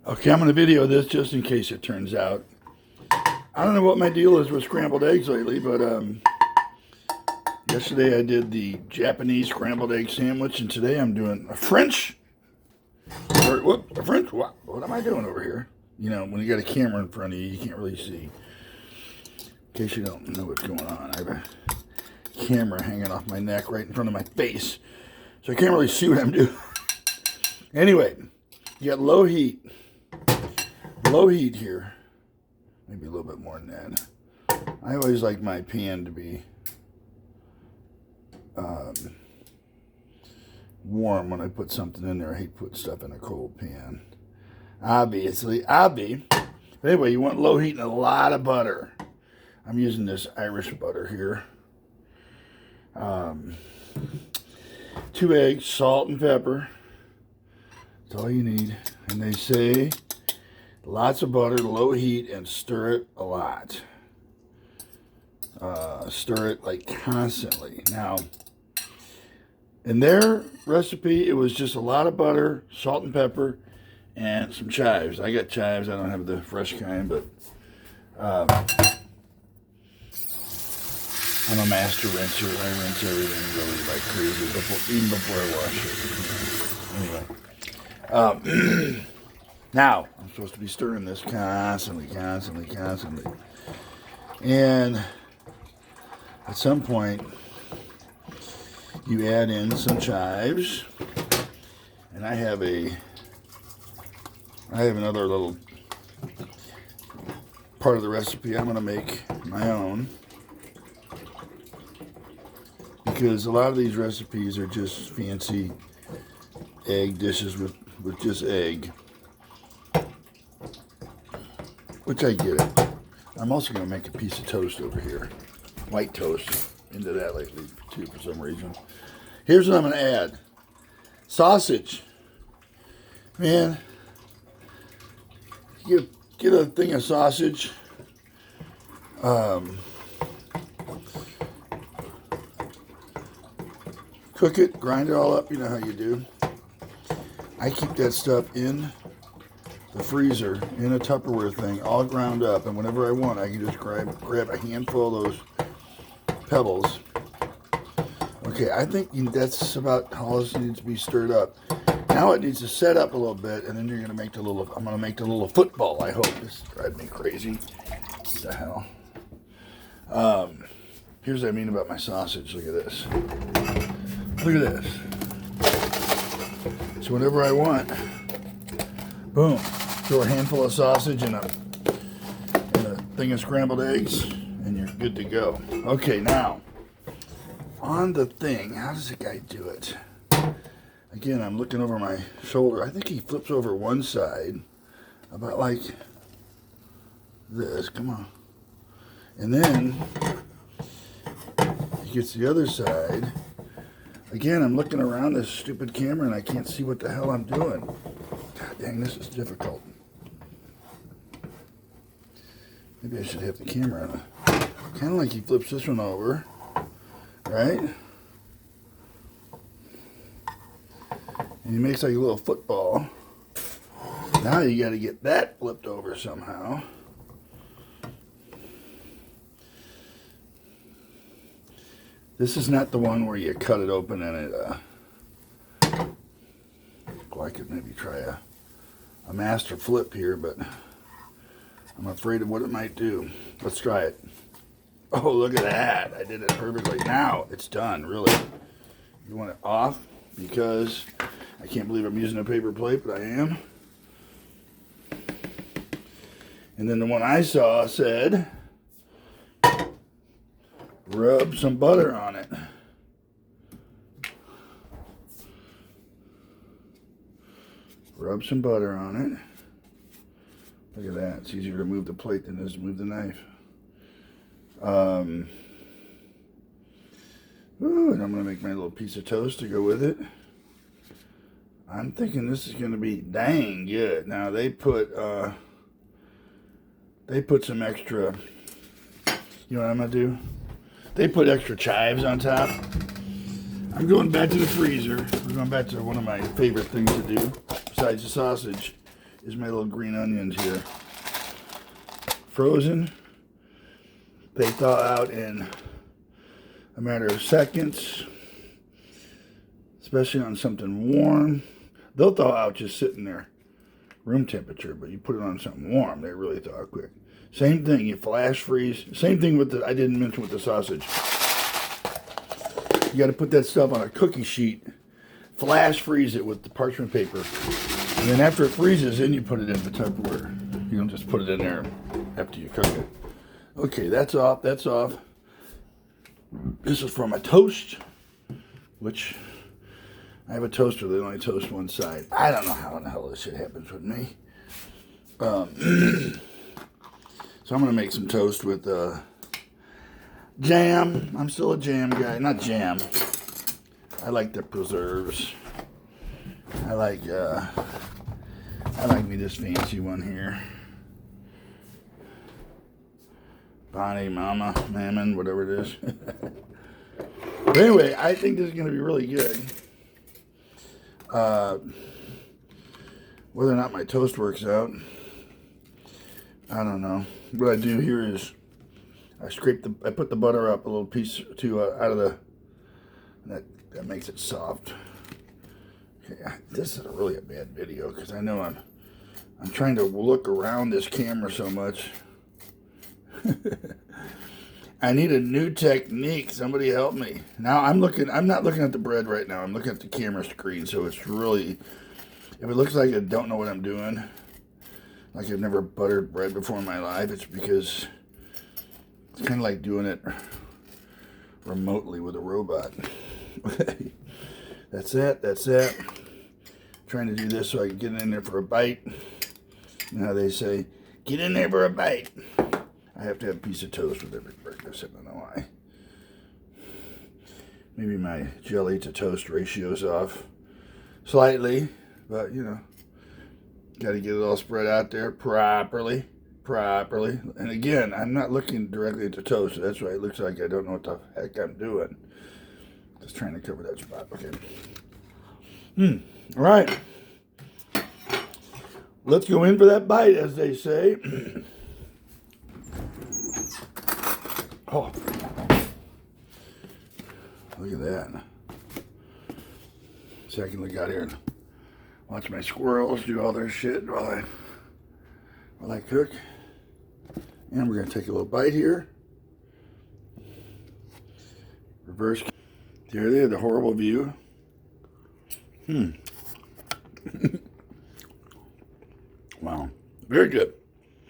Okay, I'm going to video this just in case it turns out. I don't know what my deal is with scrambled eggs lately, but yesterday I did the Japanese scrambled egg sandwich, and today I'm doing a French. What am I doing over here? You know, when you got a camera in front of you, you can't really see. In case you don't know what's going on, I have a camera hanging off my neck right in front of my face, so I can't really see what I'm doing. Anyway, you got low heat here. Maybe a little bit more than that. I always like my pan to be warm when I put something in there. I hate putting stuff in a cold pan. Obviously. But anyway, you want low heat and a lot of butter. I'm using this Irish butter here. 2 eggs, salt and pepper. That's all you need. And they say lots of butter, low heat, and stir it a lot. Stir it like constantly. Now, in their recipe, it was just a lot of butter, salt and pepper, and some chives. I got chives. I don't have the fresh kind, but I'm a master rinser. I rinse everything really like crazy, even before I wash it. Anyway. Now, I'm supposed to be stirring this constantly. And at some point, you add in some chives. And I have another little part of the recipe I'm going to make my own. Because a lot of these recipes are just fancy egg dishes with just egg. Which I get it. I'm also going to make a piece of toast over here. White toast. Into that lately, too, for some reason. Here's what I'm going to add. Sausage. Man, get a thing of sausage. Cook it, grind it all up. You know how you do. I keep that stuff in the freezer in a Tupperware thing, all ground up, and whenever I want, I can just grab a handful of those pebbles. Okay, I think that's about all this needs to be stirred up. Now it needs to set up a little bit, and then you're gonna make I'm gonna make the little football. I hope. This drives me crazy. What the hell? Here's what I mean about my sausage. Look at this. Look at this. So whenever I want, boom. Throw a handful of sausage in a thing of scrambled eggs, and you're good to go. Okay, now, on the thing, how does the guy do it? Again, I'm looking over my shoulder. I think he flips over one side, about like this. Come on. And then, he gets the other side. Again, I'm looking around this stupid camera, and I can't see what the hell I'm doing. God dang, this is difficult. Maybe I should have the camera on. Kind of like he flips this one over, right? And he makes like a little football. Now you got to get that flipped over somehow. This is not the one where you cut it open and it, well, I could maybe try a master flip here, but I'm afraid of what it might do. Let's try it. Oh, look at that. I did it perfectly. Now it's done, really. You want it off because I can't believe I'm using a paper plate, but I am. And then the one I saw said, rub some butter on it. Rub some butter on it. Look at that. It's easier to move the plate than it is to move the knife. Ooh, and I'm going to make my little piece of toast to go with it. I'm thinking this is going to be dang good. Now, they put some extra, you know what I'm going to do? They put extra chives on top. I'm going back to the freezer. We're going back to one of my favorite things to do, besides the sausage, is my little green onions here. Frozen. They thaw out in a matter of seconds, especially on something warm. They'll thaw out just sitting there, room temperature, but you put it on something warm, they really thaw quick. Same thing, you flash freeze. Same thing with the, I didn't mention with the sausage. You got to put that stuff on a cookie sheet, flash freeze it with the parchment paper, and then after it freezes, then you put it in the Tupperware. You don't just put it in there after you cook it. Okay, that's off, that's off. This is for my toast, which I have a toaster that only toasts one side. I don't know how in the hell this shit happens with me. So I'm going to make some toast with jam. I'm still a jam guy. Not jam. I like the preserves. I like me this fancy one here. Bonnie, Mama, Mammon, whatever it is. But anyway, I think this is going to be really good. Whether or not my toast works out, I don't know. What I do here is I put the butter up a little piece or two out of the, that makes it soft. Okay, this is really a bad video because I know I'm trying to look around this camera so much. I need a new technique. Somebody help me. Now I'm not looking at the bread right now. I'm looking at the camera screen. So it's really, if it looks like I don't know what I'm doing, like I've never buttered bread before in my life, it's because it's kind of like doing it remotely with a robot. Okay. That's it. That's it. Trying to do this so I can get in there for a bite. You know how they say, get in there for a bite. I have to have a piece of toast with every breakfast. I don't know why. Maybe my jelly to toast ratio's off slightly, but you know, got to get it all spread out there properly. And again, I'm not looking directly at the toast, so that's why it looks like I don't know what the heck I'm doing. Just trying to cover that spot. Okay. All right. Let's go in for that bite, as they say. Oh, look at that. So I can look out here and watch my squirrels do all their shit while I cook. And we're going to take a little bite here. Reverse. There they are, the horrible view. Wow. Very good.